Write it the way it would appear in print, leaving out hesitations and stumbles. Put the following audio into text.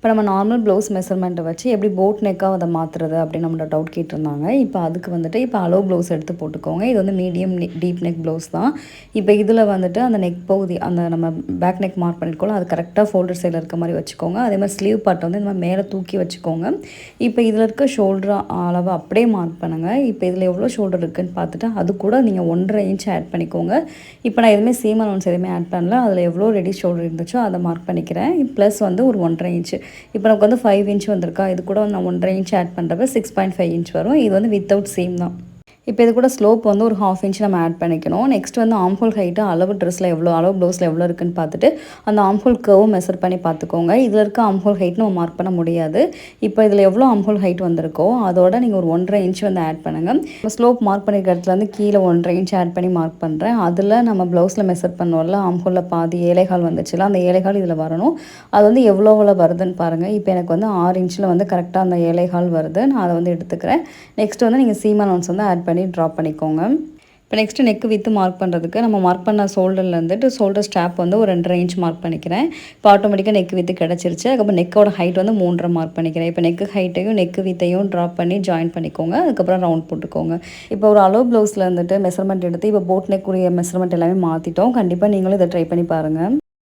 இப்போ நம்ம normal blouse மெஷர்மெண்ட்டை வச்சு எப்படி போட் நெக்காக அதை மாற்றுறது அப்படின்னு நம்மளோட டவுட் கேட்டிருந்தாங்க. இப்போ அதுக்கு வந்துட்டு இப்போ அளவு ப்ளவுஸ் எடுத்து போட்டுக்கோங்க. இது வந்து மீடியம் டீப் நெக் ப்ளவுஸ் தான். இப்போ இதில் வந்துட்டு அந்த நெக் பகுதி அந்த நம்ம பேக் நெக் மார்க் பண்ணியிருக்கோம் அது கரெக்டாக ஃபோல்டர் சைடில் இருக்க மாதிரி வச்சுக்கோங்க. அதே மாதிரி ஸ்லீவ் பார்ட்டை வந்து இந்த மாதிரி மேலே தூக்கி வச்சுக்கோங்க. இப்போ இதில் இருக்க ஷோல்டர் அளவு அப்படியே மார்க் பண்ணுங்கள். இப்போ இதில் எவ்வளோ ஷோல்டர் இருக்குதுன்னு பார்த்துட்டு அது கூட நீங்கள் 1.5 இன்ச் ஆட் பண்ணிக்கோங்க. இப்போ நான் எதுவுமே சீம் அலவன்ஸ் எதுவுமே ஆட் பண்ணல. அதில் எவ்வளோ ரெடி ஷோல்டர் இருந்துச்சோ அதை மார்க் பண்ணிக்கிறேன். ப்ளஸ் வந்து ஒரு 1.5 இன்ச்சு. இப்போ நமக்கு வந்து 5 இன்ச் வந்திருக்கா, இது கூட நான் 1.5 இன்ச் ஆட் பண்ணுறப்ப 6.5 இன்ச் வரும். இது வந்து வித்தவுட் சீம் தான். இப்போ இது கூட ஸ்லோப் வந்து ஒரு 1/2 இன்ச் நம்ம ஆட் பண்ணிக்கணும். நெக்ஸ்ட் வந்து ஆம்ஹோல் ஹைட்டு அளவு ட்ரெஸ்ஸில் எவ்வளோ அளவு ப்ளவுஸில் எவ்வளோ இருக்குன்னு பார்த்துட்டு அந்த ஆம்ஹோல் கர்வும் மெஷர் பண்ணி பார்த்துக்கோங்க. இதில் இருக்க ஆம்ஹோல் ஹைட் நம்ம மார்க் பண்ண முடியாது. இப்போ இதில் எவ்வளோ ஆம்ஹோல் ஹைட் வந்திருக்கோ அதோட நீங்கள் ஒரு 1.5 இன்ச் வந்து ஆட் பண்ணுங்கள். ஸ்லோப் மார்க் பண்ணியிருக்க இடத்துல வந்து கீழே 1.5 இன்ச் ஆட் பண்ணி மார்க் பண்ணுறேன். அதில் நம்ம ப்ளவுஸில் மெஷர் பண்ணுவோம்ல, ஆம்ஹோலில் பாதி ஏழைகால் வந்துச்சுல, அந்த ஏழைகால் இதில் வரணும். அது வந்து எவ்வளோ வருதுன்னு பாருங்கள். இப்போ எனக்கு வந்து 6 இன்ச்சில் வந்து கரெக்டாக அந்த ஏழைகால் வருது. நான் அதை வந்து எடுத்துக்கிறேன். நெக்ஸ்ட் வந்து நீங்கள் சீம் அலவன்ஸ் வந்து ஆட் பண்ணி ட்ராப் பண்ணிக்கோங்க. இப்போ நெக்ஸ்ட்டு நெக்கு வித்து மார்க் பண்ணுறதுக்கு நம்ம மார்க் பண்ண ஷோல்டரில் இருந்துட்டு ஷோல்டர் ஸ்ட்ராப் வந்து ஒரு 2.5 இன்ச் மார்க் பண்ணிக்கிறேன். இப்போ ஆட்டோமேட்டிக்காக நெக்கு வித்து கிடச்சிருச்சு. அதுக்கப்புறம் நெக்கோட ஹைட் வந்து 3.5 மார்க் பண்ணிக்கிறேன். இப்போ நெக்கு ஹைட்டையும் நெக்கு வித்தையும் ட்ராப் பண்ணி ஜாயின் பண்ணிக்கோங்க. அதுக்கப்புறம் ரவுண்ட் போட்டுக்கோங்க. இப்போ ஒரு அளவு ப்ளவுஸில் வந்துட்டு மெஷர்மெண்ட் எடுத்து இப்போ போட் நெக்குரிய மெஷர்மெண்ட் எல்லாமே மாற்றிட்டோம். கண்டிப்பாக நீங்களும் இதை ட்ரை பண்ணி பாருங்கள்.